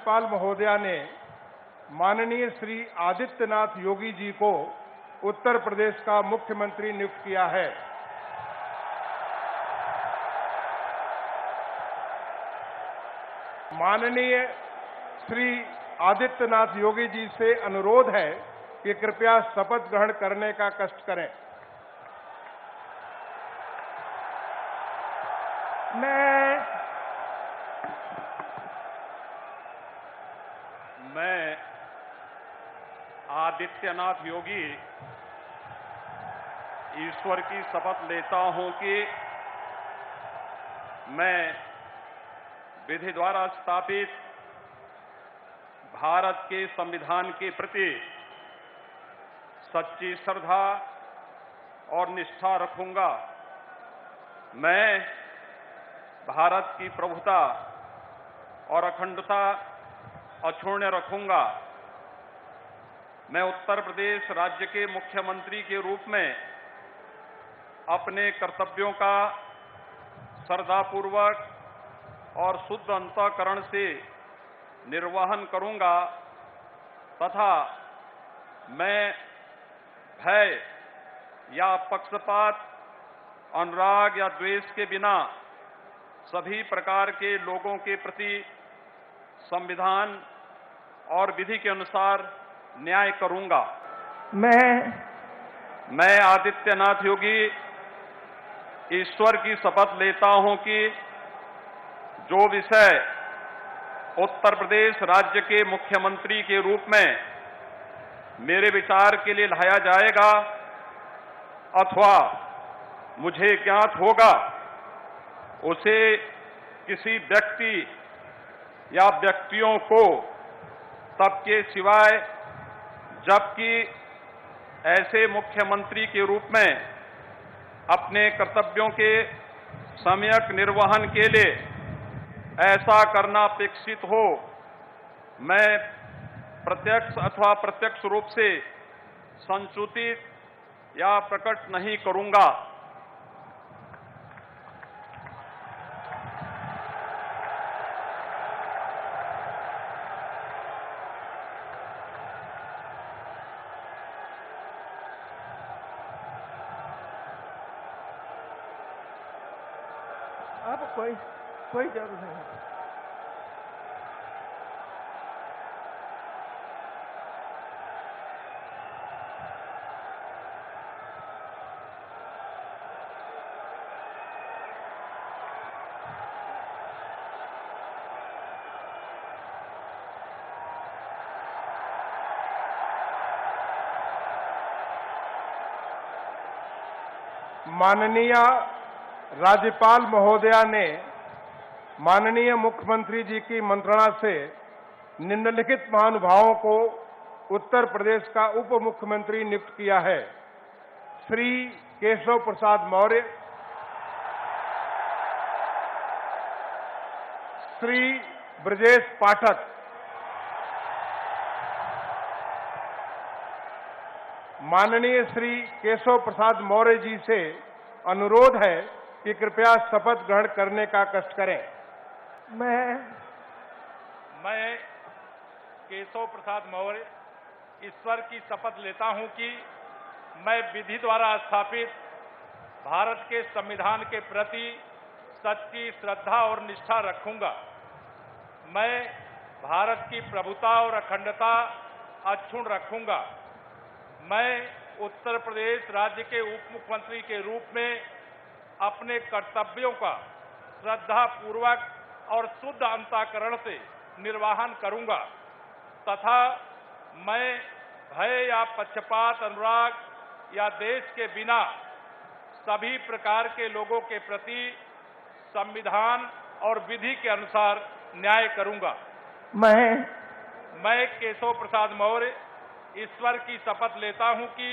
राज्यपाल महोदया ने माननीय श्री आदित्यनाथ योगी जी को उत्तर प्रदेश का मुख्यमंत्री नियुक्त किया है। माननीय श्री आदित्यनाथ योगी जी से अनुरोध है कि कृपया शपथ ग्रहण करने का कष्ट करें। मैं आदित्यनाथ योगी ईश्वर की शपथ लेता हूं कि मैं विधि द्वारा स्थापित भारत के संविधान के प्रति सच्ची श्रद्धा और निष्ठा रखूंगा। मैं भारत की प्रभुता और अखंडता अक्षुण्ण रखूंगा। मैं उत्तर प्रदेश राज्य के मुख्यमंत्री के रूप में अपने कर्तव्यों का श्रद्धापूर्वक और शुद्ध अंतःकरण से निर्वहन करूंगा तथा मैं भय या पक्षपात, अनुराग या द्वेष के बिना सभी प्रकार के लोगों के प्रति संविधान और विधि के अनुसार न्याय करूंगा। मैं आदित्यनाथ योगी ईश्वर की शपथ लेता हूं कि जो विषय उत्तर प्रदेश राज्य के मुख्यमंत्री के रूप में मेरे विचार के लिए लाया जाएगा अथवा मुझे ज्ञात होगा, उसे किसी व्यक्ति या व्यक्तियों को तब के सिवाय जबकि ऐसे मुख्यमंत्री के रूप में अपने कर्तव्यों के सम्यक निर्वहन के लिए ऐसा करना अपेक्षित हो, मैं प्रत्यक्ष अथवा प्रत्यक्ष रूप से संसूचित या प्रकट नहीं करूंगा। अब कोई जरूरत नहीं है। माननीय राज्यपाल महोदया ने माननीय मुख्यमंत्री जी की मंत्रणा से निम्नलिखित महानुभावों को उत्तर प्रदेश का उप मुख्यमंत्री नियुक्त किया है। श्री केशव प्रसाद मौर्य, श्री ब्रजेश पाठक, माननीय श्री केशव प्रसाद मौर्य जी से अनुरोध है कि कृपया शपथ ग्रहण करने का कष्ट करें। मैं केशव प्रसाद मौर्य ईश्वर की शपथ लेता हूं कि मैं विधि द्वारा स्थापित भारत के संविधान के प्रति सच्ची श्रद्धा और निष्ठा रखूंगा। मैं भारत की प्रभुता और अखंडता अक्षुण्ण रखूंगा। मैं उत्तर प्रदेश राज्य के उप मुख्यमंत्री के रूप में अपने कर्तव्यों का श्रद्धापूर्वक और शुद्ध अंतःकरण से निर्वहन करूंगा तथा मैं भय या पक्षपात, अनुराग या देश के बिना सभी प्रकार के लोगों के प्रति संविधान और विधि के अनुसार न्याय करूंगा। मैं केशव प्रसाद मौर्य ईश्वर की शपथ लेता हूं कि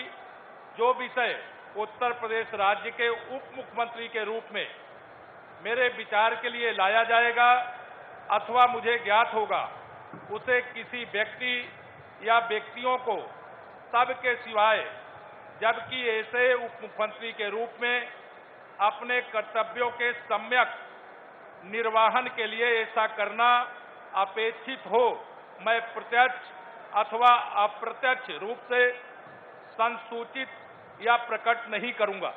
जो विषय उत्तर प्रदेश राज्य के उप मुख्यमंत्री के रूप में मेरे विचार के लिए लाया जाएगा अथवा मुझे ज्ञात होगा, उसे किसी व्यक्ति या व्यक्तियों को तब के सिवाय जबकि ऐसे उप मुख्यमंत्री के रूप में अपने कर्तव्यों के सम्यक निर्वहन के लिए ऐसा करना अपेक्षित हो, मैं प्रत्यक्ष अथवा अप्रत्यक्ष रूप से संसूचित या प्रकट नहीं करूंगा।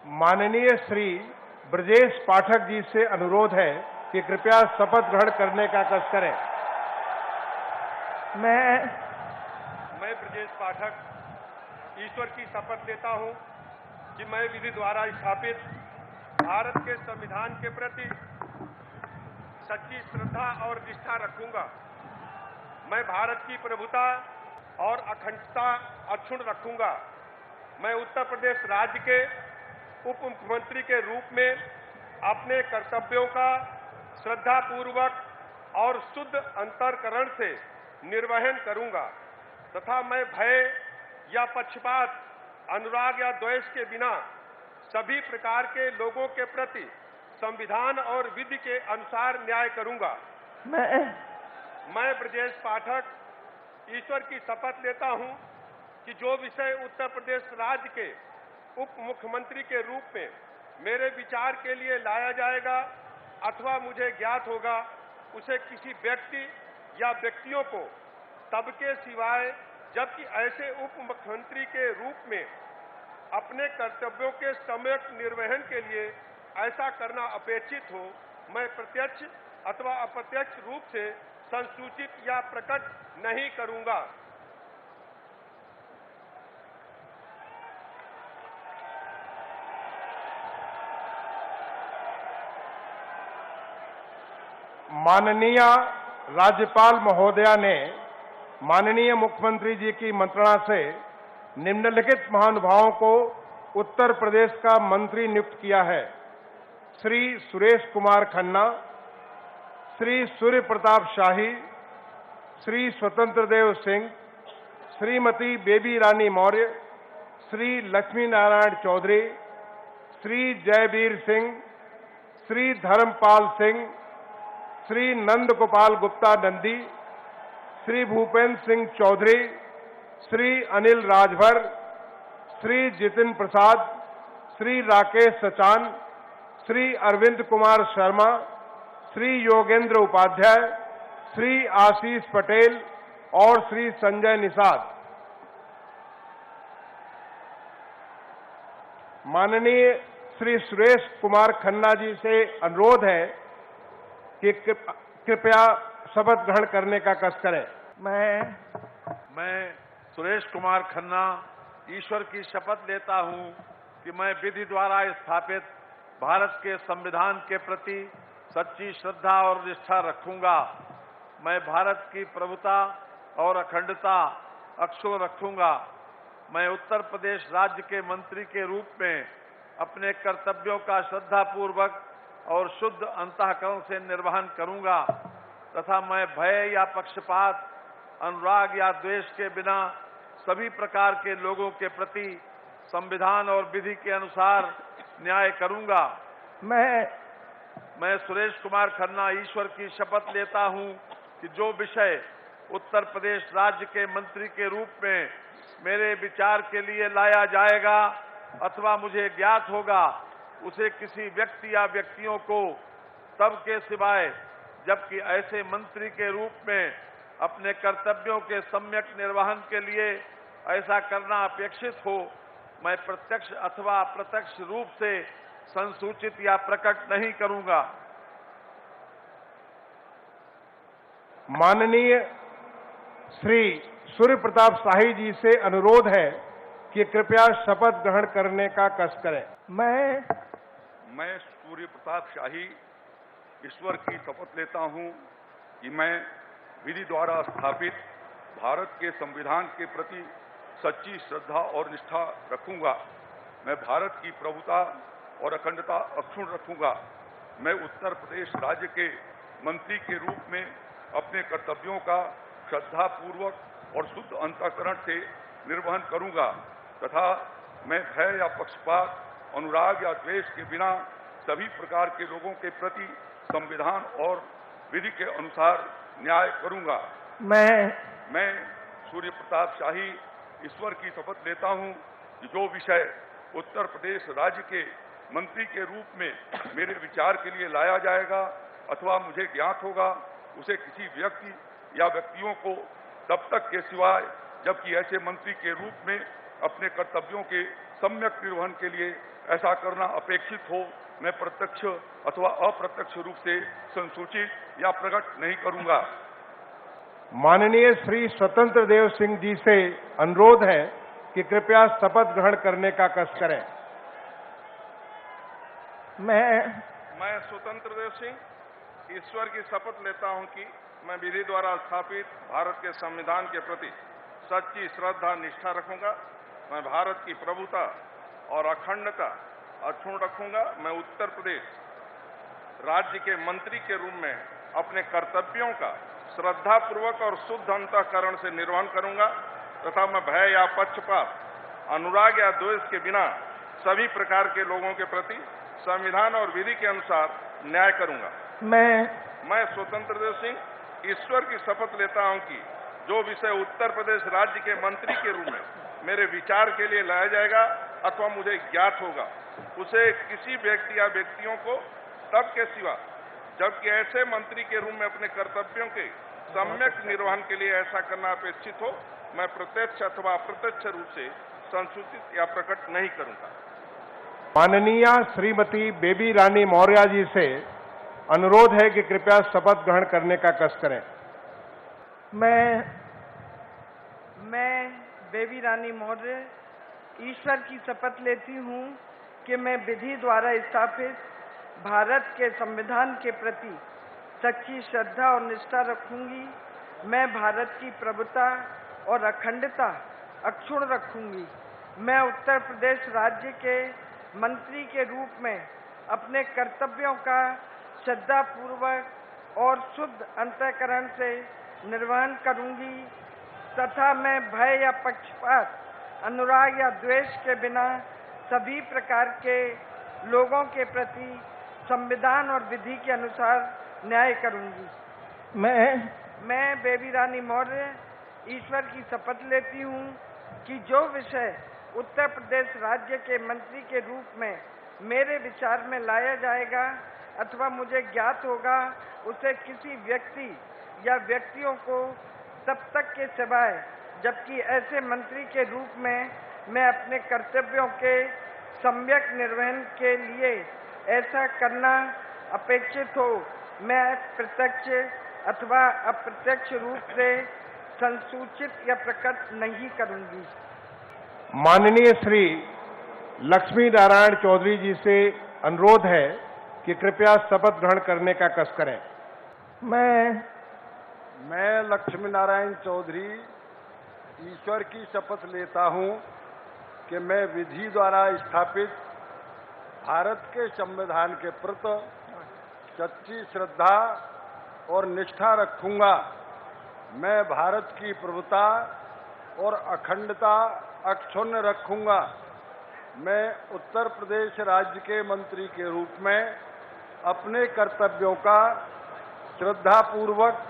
माननीय श्री ब्रजेश पाठक जी से अनुरोध है कि कृपया शपथ ग्रहण करने का कष्ट करें। मैं ब्रजेश पाठक ईश्वर की शपथ लेता हूं कि मैं विधि द्वारा स्थापित भारत के संविधान के प्रति सच्ची श्रद्धा और निष्ठा रखूंगा। मैं भारत की प्रभुता और अखंडता अक्षुण्ण रखूंगा। मैं उत्तर प्रदेश राज्य के उप मुख्यमंत्री के रूप में अपने कर्तव्यों का श्रद्धापूर्वक और शुद्ध अंतःकरण से निर्वहन करूंगा तथा मैं भय या पक्षपात, अनुराग या द्वेष के बिना सभी प्रकार के लोगों के प्रति संविधान और विधि के अनुसार न्याय करूंगा। मैं ब्रजेश पाठक ईश्वर की शपथ लेता हूं कि जो विषय उत्तर प्रदेश राज्य के उप मुख्यमंत्री के रूप में मेरे विचार के लिए लाया जाएगा अथवा मुझे ज्ञात होगा, उसे किसी व्यक्ति या व्यक्तियों को तब के सिवाय जबकि ऐसे उप मुख्यमंत्री के रूप में अपने कर्तव्यों के सम्यक निर्वहन के लिए ऐसा करना अपेक्षित हो, मैं प्रत्यक्ष अथवा अप्रत्यक्ष रूप से संसूचित या प्रकट नहीं करूंगा। माननीय राज्यपाल महोदया ने माननीय मुख्यमंत्री जी की मंत्रणा से निम्नलिखित महानुभावों को उत्तर प्रदेश का मंत्री नियुक्त किया है। श्री सुरेश कुमार खन्ना, श्री सूर्य प्रताप शाही, श्री स्वतंत्र देव सिंह, श्रीमती बेबी रानी मौर्य, श्री लक्ष्मी नारायण चौधरी, श्री जयवीर सिंह, श्री धर्मपाल सिंह, श्री नंद गोपाल गुप्ता नंदी, श्री भूपेंद्र सिंह चौधरी, श्री अनिल राजभर, श्री जितिन प्रसाद, श्री राकेश सचान, श्री अरविंद कुमार शर्मा, श्री योगेंद्र उपाध्याय, श्री आशीष पटेल और श्री संजय निषाद। माननीय श्री सुरेश कुमार खन्ना जी से अनुरोध है कि कृपया शपथ ग्रहण करने का कष्ट करें। मैं सुरेश कुमार खन्ना ईश्वर की शपथ लेता हूं कि मैं विधि द्वारा स्थापित भारत के संविधान के प्रति सच्ची श्रद्धा और निष्ठा रखूंगा। मैं भारत की प्रभुता और अखंडता अक्षुण्ण रखूंगा। मैं उत्तर प्रदेश राज्य के मंत्री के रूप में अपने कर्तव्यों का श्रद्धापूर्वक और शुद्ध अंतःकरण से निर्वहन करूंगा तथा मैं भय या पक्षपात, अनुराग या द्वेष के बिना सभी प्रकार के लोगों के प्रति संविधान और विधि के अनुसार न्याय करूंगा। मैं सुरेश कुमार खन्ना ईश्वर की शपथ लेता हूं कि जो विषय उत्तर प्रदेश राज्य के मंत्री के रूप में मेरे विचार के लिए लाया जाएगा अथवा मुझे ज्ञात होगा, उसे किसी व्यक्ति या व्यक्तियों को तब के सिवाय जबकि ऐसे मंत्री के रूप में अपने कर्तव्यों के सम्यक निर्वहन के लिए ऐसा करना अपेक्षित हो, मैं प्रत्यक्ष अथवा अप्रत्यक्ष रूप से संसूचित या प्रकट नहीं करूंगा। माननीय श्री सूर्य प्रताप शाही जी से अनुरोध है कि कृपया शपथ ग्रहण करने का कष्ट करें। मैं सूर्य प्रताप शाही ईश्वर की शपथ लेता हूं कि मैं विधि द्वारा स्थापित भारत के संविधान के प्रति सच्ची श्रद्धा और निष्ठा रखूंगा। मैं भारत की प्रभुता और अखंडता अक्षुण्ण रखूंगा। मैं उत्तर प्रदेश राज्य के मंत्री के रूप में अपने कर्तव्यों का श्रद्धापूर्वक और शुद्ध अंतःकरण से निर्वहन करूंगा तथा मैं भय या पक्षपात, अनुराग या द्वेष के बिना सभी प्रकार के लोगों के प्रति संविधान और विधि के अनुसार न्याय करूंगा। मैं सूर्य प्रताप शाही ईश्वर की शपथ लेता हूं कि जो विषय उत्तर प्रदेश राज्य के मंत्री के रूप में मेरे विचार के लिए लाया जाएगा अथवा मुझे ज्ञात होगा, उसे किसी व्यक्ति या व्यक्तियों को तब तक के सिवाय जबकि ऐसे मंत्री के रूप में अपने कर्तव्यों के सम्यक निर्वहन के लिए ऐसा करना अपेक्षित हो, मैं प्रत्यक्ष अथवा अप्रत्यक्ष रूप से संसूचित या प्रकट नहीं करूंगा। माननीय श्री स्वतंत्र देव सिंह जी से अनुरोध है कि कृपया शपथ ग्रहण करने का कष्ट करें। मैं स्वतंत्र देव सिंह ईश्वर की शपथ लेता हूं कि मैं विधि द्वारा स्थापित भारत के संविधान के प्रति सच्ची श्रद्धा निष्ठा रखूंगा। मैं भारत की प्रभुता और अखंडता अक्षुण्ण रखूंगा। मैं उत्तर प्रदेश राज्य के मंत्री के रूप में अपने कर्तव्यों का श्रद्धापूर्वक और शुद्ध अंतःकरण से निर्वहन करूंगा तथा मैं भय या पक्षपात, अनुराग या द्वेष के बिना सभी प्रकार के लोगों के प्रति संविधान और विधि के अनुसार न्याय करूंगा। मैं स्वतंत्र देव सिंह ईश्वर की शपथ लेता हूं कि जो विषय उत्तर प्रदेश राज्य के मंत्री के रूप में मेरे विचार के लिए लाया जाएगा अथवा मुझे ज्ञात होगा, उसे किसी व्यक्ति या व्यक्तियों को तब के सिवा जबकि ऐसे मंत्री के रूप में अपने कर्तव्यों के सम्यक निर्वहन के लिए ऐसा करना अपेक्षित हो, मैं प्रत्यक्ष अथवा अप्रत्यक्ष रूप से संसूचित या प्रकट नहीं करूंगा। माननीय श्रीमती बेबी रानी मौर्य जी से अनुरोध है कि कृपया शपथ ग्रहण करने का कष्ट करें। मैं बेबी रानी मौर्य ईश्वर की शपथ लेती हूँ कि मैं विधि द्वारा स्थापित भारत के संविधान के प्रति सच्ची श्रद्धा और निष्ठा रखूंगी। मैं भारत की प्रभुता और अखंडता अक्षुण्ण रखूंगी। मैं उत्तर प्रदेश राज्य के मंत्री के रूप में अपने कर्तव्यों का श्रद्धापूर्वक और शुद्ध अंतःकरण से निर्वहन करूंगी तथा मैं भय या पक्षपात, अनुराग या द्वेष के बिना सभी प्रकार के लोगों के प्रति संविधान और विधि के अनुसार न्याय करूंगी। मैं बेबी रानी मौर्य ईश्वर की शपथ लेती हूँ कि जो विषय उत्तर प्रदेश राज्य के मंत्री के रूप में मेरे विचार में लाया जाएगा अथवा मुझे ज्ञात होगा, उसे किसी व्यक्ति या व्यक्तियों को तब तक के सिवाय जबकि ऐसे मंत्री के रूप में मैं अपने कर्तव्यों के सम्यक निर्वहन के लिए ऐसा करना अपेक्षित हो, मैं प्रत्यक्ष अथवा अप्रत्यक्ष रूप से संसूचित या प्रकट नहीं करूंगी। माननीय श्री लक्ष्मी नारायण चौधरी जी से अनुरोध है कि कृपया शपथ ग्रहण करने का कष्ट करें। मैं लक्ष्मी नारायण चौधरी ईश्वर की शपथ लेता हूं कि मैं विधि द्वारा स्थापित भारत के संविधान के प्रति सच्ची श्रद्धा और निष्ठा रखूंगा। मैं भारत की प्रभुता और अखंडता अक्षुण्ण रखूंगा। मैं उत्तर प्रदेश राज्य के मंत्री के रूप में अपने कर्तव्यों का श्रद्धापूर्वक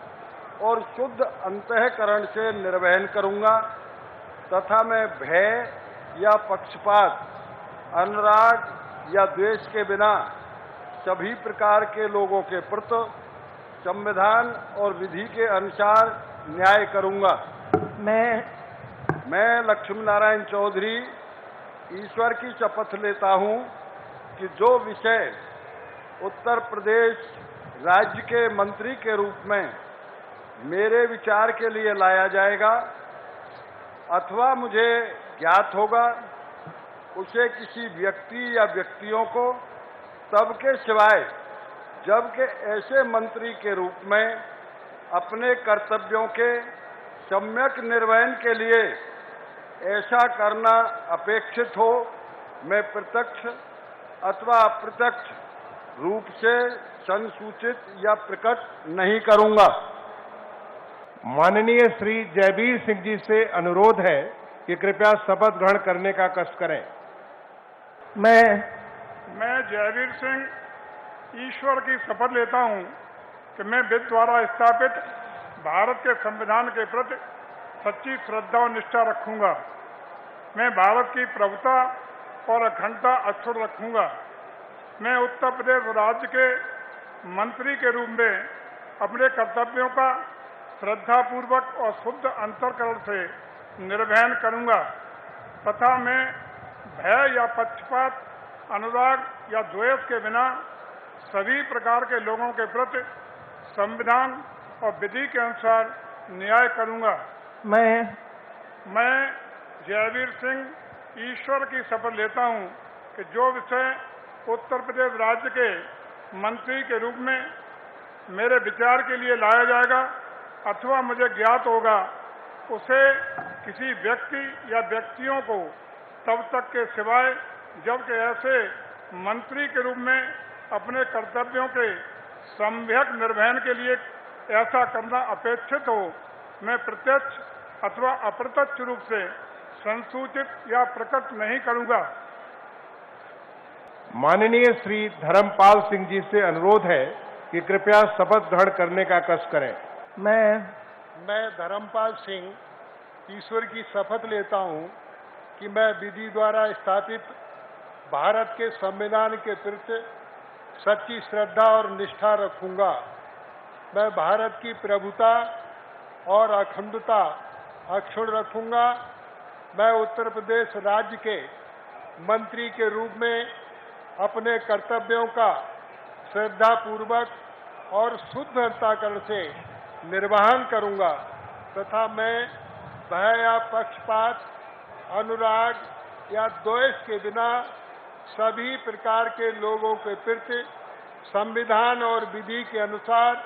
और शुद्ध अंतःकरण से निर्वहन करूंगा तथा मैं भय या पक्षपात, अनुराग या द्वेष के बिना सभी प्रकार के लोगों के प्रति संविधान और विधि के अनुसार न्याय करूंगा। मैं लक्ष्मी नारायण चौधरी ईश्वर की शपथ लेता हूं कि जो विषय उत्तर प्रदेश राज्य के मंत्री के रूप में मेरे विचार के लिए लाया जाएगा अथवा मुझे ज्ञात होगा, उसे किसी व्यक्ति या व्यक्तियों को तब के सिवाय जबकि ऐसे मंत्री के रूप में अपने कर्तव्यों के सम्यक निर्वहन के लिए ऐसा करना अपेक्षित हो, मैं प्रत्यक्ष अथवा अप्रत्यक्ष रूप से संसूचित या प्रकट नहीं करूंगा। माननीय श्री जयवीर सिंह जी से अनुरोध है कि कृपया शपथ ग्रहण करने का कष्ट करें। मैं जयवीर सिंह ईश्वर की शपथ लेता हूं कि मैं विधि द्वारा स्थापित भारत के संविधान के प्रति सच्ची श्रद्धा और निष्ठा रखूंगा। मैं भारत की प्रभुता और अखंडता अक्षुण्ण रखूंगा। मैं उत्तर प्रदेश राज्य के मंत्री के रूप में अपने कर्तव्यों का श्रद्धापूर्वक और शुद्ध अंतःकरण से निर्वहन करूंगा तथा मैं भय या पक्षपात, अनुराग या द्वेष के बिना सभी प्रकार के लोगों के प्रति संविधान और विधि के अनुसार न्याय करूंगा। मैं जयवीर सिंह ईश्वर की शपथ लेता हूं कि जो विषय उत्तर प्रदेश राज्य के मंत्री के रूप में मेरे विचार के लिए लाया जाएगा अथवा मुझे ज्ञात होगा, उसे किसी व्यक्ति या व्यक्तियों को तब तक के सिवाय जबकि ऐसे मंत्री के रूप में अपने कर्तव्यों के सम्यक निर्वहन के लिए ऐसा करना अपेक्षित हो, मैं प्रत्यक्ष अथवा अप्रत्यक्ष रूप से संसूचित या प्रकट नहीं करूंगा। माननीय श्री धर्मपाल सिंह जी से अनुरोध है कि कृपया शपथ ग्रहण करने का कष्ट करें। मैं धर्मपाल सिंह ईश्वर की शपथ लेता हूं कि मैं विधि द्वारा स्थापित भारत के संविधान के प्रति सच्ची श्रद्धा और निष्ठा रखूंगा। मैं भारत की प्रभुता और अखंडता अक्षुण्ण रखूंगा। मैं उत्तर प्रदेश राज्य के मंत्री के रूप में अपने कर्तव्यों का श्रद्धापूर्वक और शुद्ध अंतःकरण से निर्वहन करूंगा तथा मैं भय या पक्षपात, अनुराग या द्वेष के बिना सभी प्रकार के लोगों के प्रति संविधान और विधि के अनुसार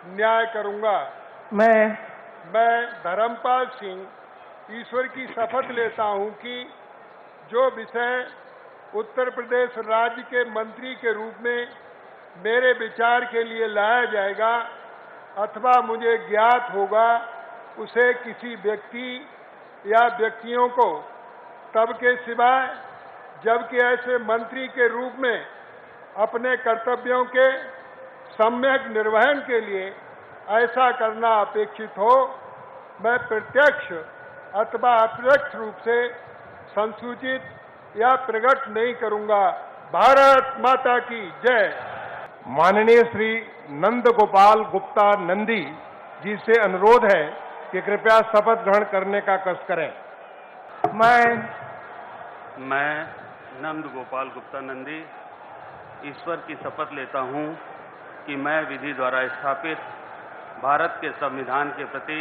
न्याय करूंगा। मैं धर्मपाल सिंह ईश्वर की शपथ लेता हूं कि जो विषय उत्तर प्रदेश राज्य के मंत्री के रूप में मेरे विचार के लिए लाया जाएगा अथवा मुझे ज्ञात होगा, उसे किसी व्यक्ति या व्यक्तियों को तब के सिवाय जबकि ऐसे मंत्री के रूप में अपने कर्तव्यों के सम्यक निर्वहन के लिए ऐसा करना अपेक्षित हो, मैं प्रत्यक्ष अथवा अप्रत्यक्ष रूप से संसूचित या प्रकट नहीं करूंगा। भारत माता की जय। माननीय श्री नंद गोपाल गुप्ता नंदी जी से अनुरोध है कि कृपया शपथ ग्रहण करने का कष्ट करें। मैं नंद गोपाल गुप्ता नंदी ईश्वर की शपथ लेता हूं कि मैं विधि द्वारा स्थापित भारत के संविधान के प्रति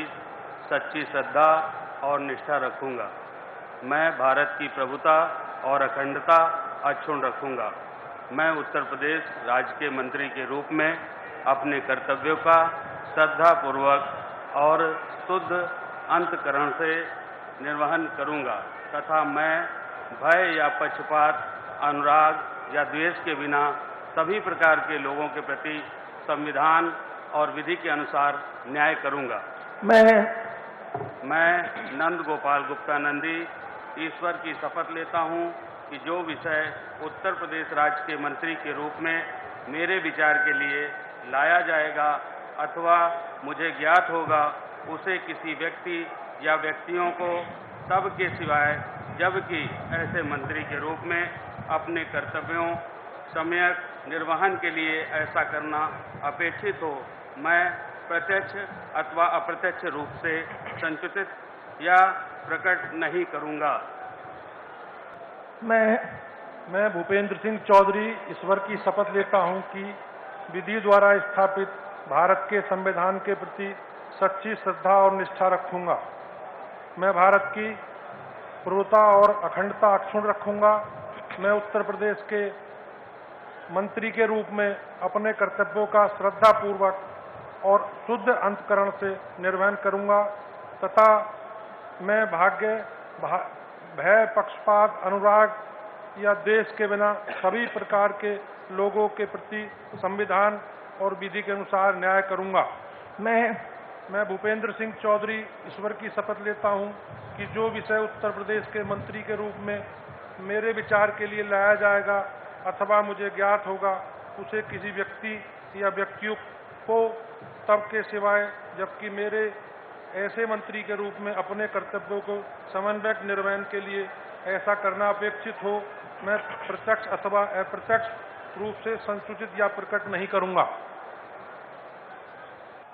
सच्ची श्रद्धा और निष्ठा रखूंगा। मैं भारत की प्रभुता और अखंडता अक्षुण्ण रखूंगा। मैं उत्तर प्रदेश राज्य के मंत्री के रूप में अपने कर्तव्यों का श्रद्धापूर्वक और शुद्ध अंतःकरण से निर्वहन करूंगा तथा मैं भय या पक्षपात, अनुराग या द्वेष के बिना सभी प्रकार के लोगों के प्रति संविधान और विधि के अनुसार न्याय करूंगा। मैं नंद गोपाल गुप्ता नंदी ईश्वर की शपथ लेता हूं कि जो विषय उत्तर प्रदेश राज्य के मंत्री के रूप में मेरे विचार के लिए लाया जाएगा अथवा मुझे ज्ञात होगा, उसे किसी व्यक्ति या व्यक्तियों को तब के सिवाय जबकि ऐसे मंत्री के रूप में अपने कर्तव्यों सम्यक निर्वहन के लिए ऐसा करना अपेक्षित हो, मैं प्रत्यक्ष अथवा अप्रत्यक्ष रूप से संसूचित या प्रकट नहीं करूंगा। मैं भूपेंद्र सिंह चौधरी ईश्वर की शपथ लेता हूं कि विधि द्वारा स्थापित भारत के संविधान के प्रति सच्ची श्रद्धा और निष्ठा रखूंगा। मैं भारत की प्रभुता और अखंडता अक्षुण्ण रखूंगा। मैं उत्तर प्रदेश के मंत्री के रूप में अपने कर्तव्यों का श्रद्धापूर्वक और शुद्ध अंतःकरण से निर्वहन करूंगा तथा मैं भय, पक्षपात, अनुराग या द्वेष के बिना सभी प्रकार के लोगों के प्रति संविधान और विधि के अनुसार न्याय करूंगा। मैं भूपेंद्र सिंह चौधरी ईश्वर की शपथ लेता हूं कि जो विषय उत्तर प्रदेश के मंत्री के रूप में मेरे विचार के लिए लाया जाएगा अथवा मुझे ज्ञात होगा, उसे किसी व्यक्ति या व्यक्तियों को तब के सिवाय जबकि मेरे ऐसे मंत्री के रूप में अपने कर्तव्यों को समन्वयक निर्वहन के लिए ऐसा करना अपेक्षित हो, मैं प्रत्यक्ष अथवा अप्रत्यक्ष रूप से संसूचित या प्रकट नहीं करूंगा।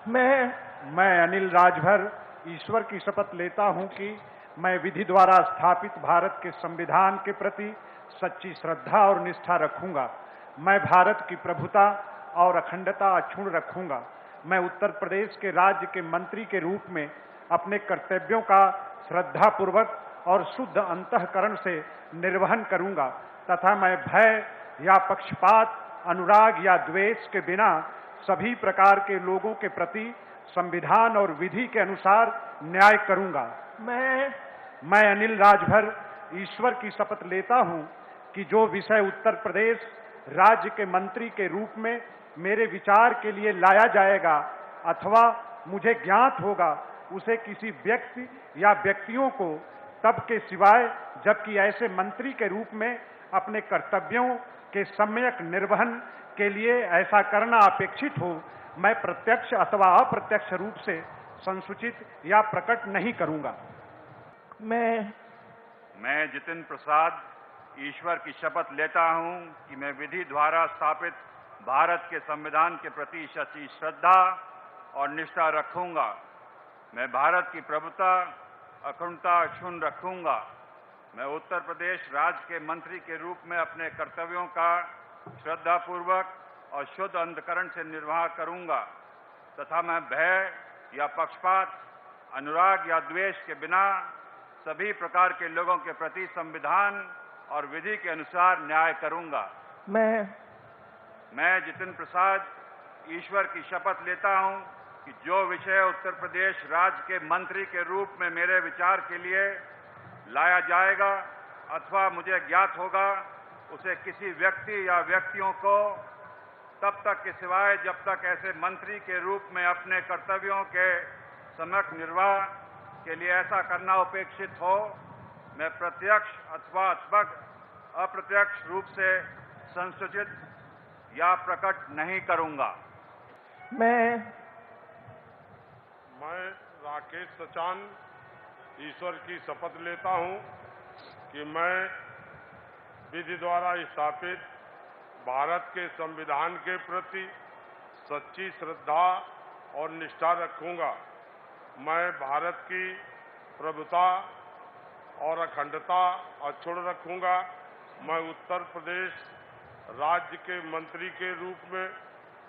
मैं अनिल राजभर ईश्वर की शपथ लेता हूं कि मैं विधि द्वारा स्थापित भारत के संविधान के प्रति सच्ची श्रद्धा और निष्ठा रखूंगा। मैं भारत की प्रभुता और अखंडता अक्षुण्ण रखूंगा। मैं उत्तर प्रदेश के राज्य के मंत्री के रूप में अपने कर्तव्यों का श्रद्धापूर्वक और शुद्ध अंतःकरण से निर्वहन करूंगा तथा मैं भय या पक्षपात, अनुराग या द्वेष के बिना सभी प्रकार के लोगों के प्रति संविधान और विधि के अनुसार न्याय करूंगा। मैं अनिल राजभर ईश्वर की शपथ लेता हूं कि जो विषय उत्तर प्रदेश राज्य के मंत्री के रूप में मेरे विचार के लिए लाया जाएगा अथवा मुझे ज्ञात होगा, उसे किसी व्यक्ति या व्यक्तियों को तब के सिवाय जबकि ऐसे मंत्री के रूप में अपने कर्तव्यों के सम्यक निर्वहन के लिए ऐसा करना अपेक्षित हो, मैं प्रत्यक्ष अथवा अप्रत्यक्ष रूप से संसूचित या प्रकट नहीं करूंगा। मैं जितिन प्रसाद ईश्वर की शपथ लेता हूं कि मैं विधि द्वारा स्थापित भारत के संविधान के प्रति सच्ची श्रद्धा और निष्ठा रखूंगा। मैं भारत की प्रभुता, अखंडता अक्षुण्ण रखूंगा। मैं उत्तर प्रदेश राज्य के मंत्री के रूप में अपने कर्तव्यों का श्रद्धापूर्वक और शुद्ध अंतःकरण से निर्वाह करूंगा तथा मैं भय या पक्षपात, अनुराग या द्वेष के बिना सभी प्रकार के लोगों के प्रति संविधान और विधि के अनुसार न्याय करूंगा। मैं जितिन प्रसाद ईश्वर की शपथ लेता हूं कि जो विषय उत्तर प्रदेश राज्य के मंत्री के रूप में मेरे विचार के लिए लाया जाएगा अथवा मुझे ज्ञात होगा, उसे किसी व्यक्ति या व्यक्तियों को तब तक के सिवाय जब तक ऐसे मंत्री के रूप में अपने कर्तव्यों के सम्यक निर्वाह के लिए ऐसा करना अपेक्षित हो, मैं प्रत्यक्ष अथवा अप्रत्यक्ष रूप से संसूचित या प्रकट नहीं करूंगा। मैं राकेश सचान ईश्वर की शपथ लेता हूं कि मैं विधि द्वारा स्थापित भारत के संविधान के प्रति सच्ची श्रद्धा और निष्ठा रखूंगा। मैं भारत की प्रभुता और अखंडता अक्षुण्ण रखूंगा। मैं उत्तर प्रदेश राज्य के मंत्री के रूप में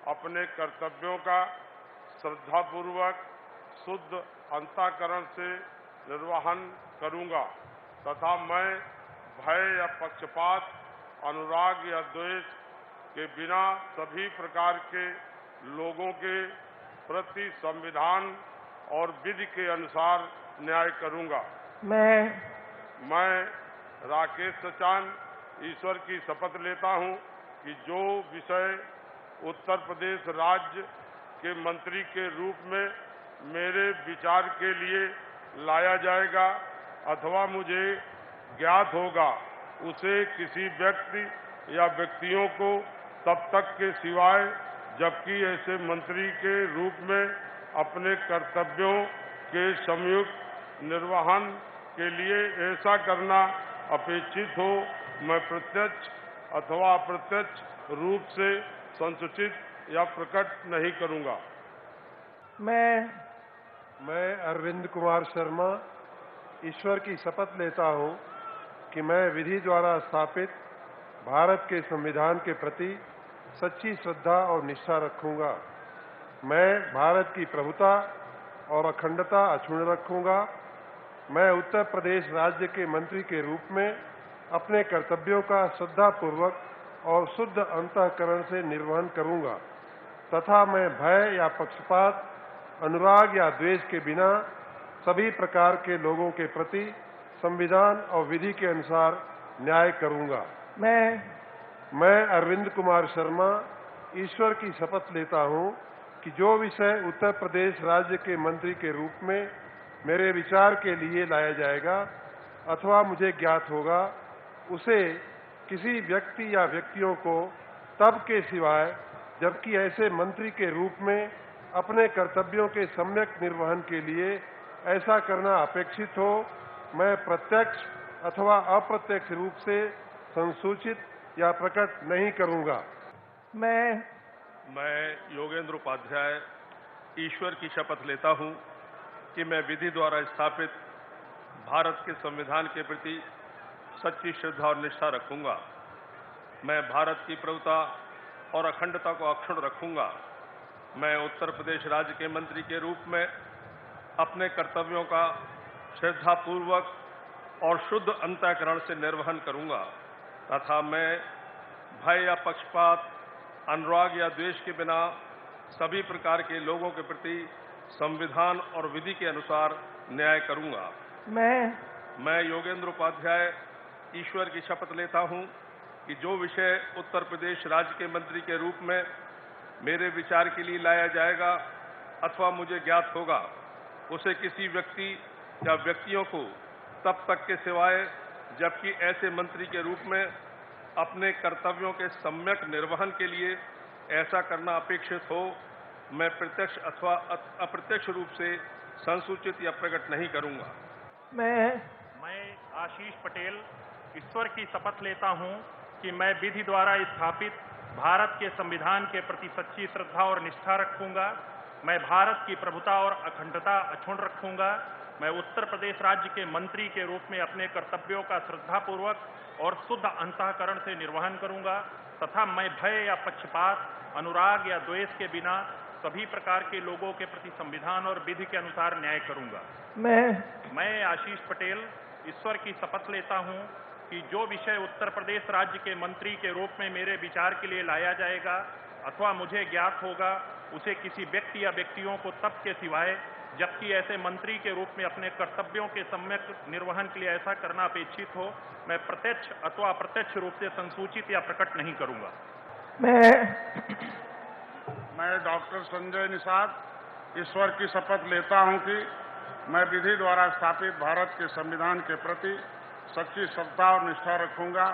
अपने कर्तव्यों का श्रद्धापूर्वक शुद्ध अंतःकरण से निर्वहन करूंगा तथा मैं भय या पक्षपात, अनुराग या द्वेष के बिना सभी प्रकार के लोगों के प्रति संविधान और विधि के अनुसार न्याय करूंगा। मैं राकेश सचान ईश्वर की शपथ लेता हूं कि जो विषय उत्तर प्रदेश राज्य के मंत्री के रूप में मेरे विचार के लिए लाया जाएगा अथवा मुझे ज्ञात होगा, उसे किसी व्यक्ति या व्यक्तियों को तब तक के सिवाय जबकि ऐसे मंत्री के रूप में अपने कर्तव्यों के संयुक्त निर्वहन के लिए ऐसा करना अपेक्षित हो, मैं प्रत्यक्ष अथवा अप्रत्यक्ष रूप से संसूचित या प्रकट नहीं करूंगा। मैं अरविंद कुमार शर्मा ईश्वर की शपथ लेता हूं कि मैं विधि द्वारा स्थापित भारत के संविधान के प्रति सच्ची श्रद्धा और निष्ठा रखूंगा। मैं भारत की प्रभुता और अखंडता अक्षुण्ण रखूंगा। मैं उत्तर प्रदेश राज्य के मंत्री के रूप में अपने कर्तव्यों का श्रद्धापूर्वक और शुद्ध अंतःकरण से निर्वहन करूंगा तथा मैं भय या पक्षपात, अनुराग या द्वेष के बिना सभी प्रकार के लोगों के प्रति संविधान और विधि के अनुसार न्याय करूंगा। मैं अरविंद कुमार शर्मा ईश्वर की शपथ लेता हूं कि जो विषय उत्तर प्रदेश राज्य के मंत्री के रूप में मेरे विचार के लिए लाया जाएगा अथवा मुझे ज्ञात होगा, उसे किसी व्यक्ति या व्यक्तियों को तब के सिवाय जबकि ऐसे मंत्री के रूप में अपने कर्तव्यों के सम्यक निर्वहन के लिए ऐसा करना अपेक्षित हो, मैं प्रत्यक्ष अथवा अप्रत्यक्ष रूप से संसूचित या प्रकट नहीं करूंगा। मैं योगेंद्र उपाध्याय ईश्वर की शपथ लेता हूं कि मैं विधि द्वारा स्थापित भारत के संविधान के प्रति सच्ची श्रद्धा और निष्ठा रखूंगा। मैं भारत की प्रभुता और अखंडता को अक्षुण्ण रखूंगा। मैं उत्तर प्रदेश राज्य के मंत्री के रूप में अपने कर्तव्यों का श्रद्धापूर्वक और शुद्ध अंतःकरण से निर्वहन करूंगा तथा मैं भय या पक्षपात, अनुराग या द्वेष के बिना सभी प्रकार के लोगों के प्रति संविधान और विधि के अनुसार न्याय करूंगा। मैं योगेंद्र उपाध्याय ईश्वर की शपथ लेता हूं कि जो विषय उत्तर प्रदेश राज्य के मंत्री के रूप में मेरे विचार के लिए लाया जाएगा अथवा मुझे ज्ञात होगा, उसे किसी व्यक्ति या व्यक्तियों को तब तक के सिवाय जबकि ऐसे मंत्री के रूप में अपने कर्तव्यों के सम्यक निर्वहन के लिए ऐसा करना अपेक्षित हो, मैं प्रत्यक्ष अथवा अप्रत्यक्ष रूप से संसूचित या प्रकट नहीं करूंगा। मैं आशीष पटेल ईश्वर की शपथ लेता हूं कि मैं विधि द्वारा स्थापित भारत के संविधान के प्रति सच्ची श्रद्धा और निष्ठा रखूंगा। मैं भारत की प्रभुता और अखंडता अक्षुण्ण रखूंगा। मैं उत्तर प्रदेश राज्य के मंत्री के रूप में अपने कर्तव्यों का श्रद्धापूर्वक और शुद्ध अंतःकरण से निर्वहन करूंगा तथा मैं भय या पक्षपात, अनुराग या द्वेष के बिना सभी प्रकार के लोगों के प्रति संविधान और विधि के अनुसार न्याय करूंगा। मैं आशीष पटेल ईश्वर की शपथ लेता हूं कि जो विषय उत्तर प्रदेश राज्य के मंत्री के रूप में मेरे विचार के लिए लाया जाएगा अथवा मुझे ज्ञात होगा, उसे किसी व्यक्ति या व्यक्तियों को तब के सिवाय जबकि ऐसे मंत्री के रूप में अपने कर्तव्यों के सम्यक निर्वहन के लिए ऐसा करना अपेक्षित हो, मैं प्रत्यक्ष अथवा अप्रत्यक्ष रूप से संसूचित या प्रकट नहीं करूंगा। मैं डॉक्टर संजय निषाद ईश्वर की शपथ लेता हूं कि मैं विधि द्वारा स्थापित भारत के संविधान के प्रति सच्ची श्रद्धा और निष्ठा रखूंगा।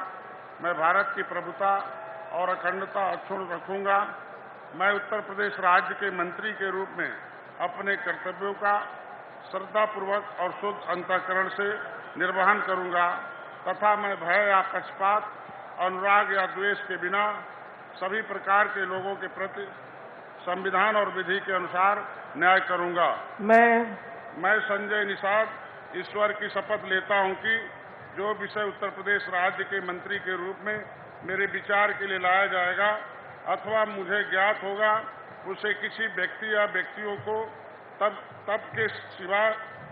मैं भारत की प्रभुता और अखंडता अक्षुण्ण रखूंगा। मैं उत्तर प्रदेश राज्य के मंत्री के रूप में अपने कर्तव्यों का श्रद्धापूर्वक और शुद्ध अंतःकरण से निर्वहन करूंगा तथा मैं भय या पक्षपात, अनुराग या द्वेष के बिना सभी प्रकार के लोगों के प्रति संविधान और विधि के अनुसार न्याय करूंगा। मैं संजय निषाद ईश्वर की शपथ लेता हूं कि जो विषय उत्तर प्रदेश राज्य के मंत्री के रूप में मेरे विचार के लिए लाया जाएगा अथवा मुझे ज्ञात होगा, उसे किसी व्यक्ति या व्यक्तियों को तब के सिवा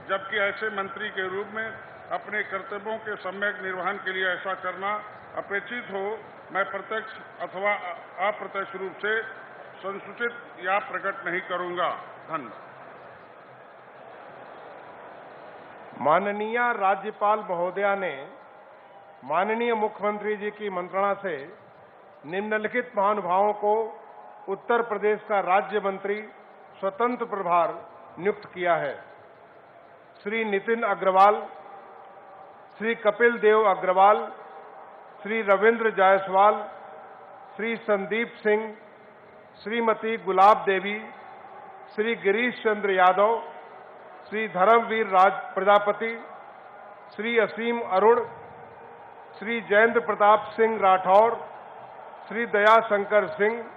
जबकि ऐसे मंत्री के रूप में अपने कर्तव्यों के सम्यक निर्वहन के लिए ऐसा करना अपेक्षित हो, मैं प्रत्यक्ष अथवा अप्रत्यक्ष रूप से संसूचित या प्रकट नहीं करूंगा। धन्यवाद। माननीय राज्यपाल महोदया ने माननीय मुख्यमंत्री जी की मंत्रणा से निम्नलिखित महानुभावों को उत्तर प्रदेश का राज्य मंत्री स्वतंत्र प्रभार नियुक्त किया है। श्री नितिन अग्रवाल, श्री कपिल देव अग्रवाल, श्री रविंद्र जायसवाल, श्री संदीप सिंह, श्रीमती गुलाब देवी, श्री गिरीश चंद्र यादव, श्री धर्मवीर राज प्रजापति, श्री असीम अरुण, श्री जयेंद्र प्रताप सिंह राठौर, श्री दया शंकर सिंह,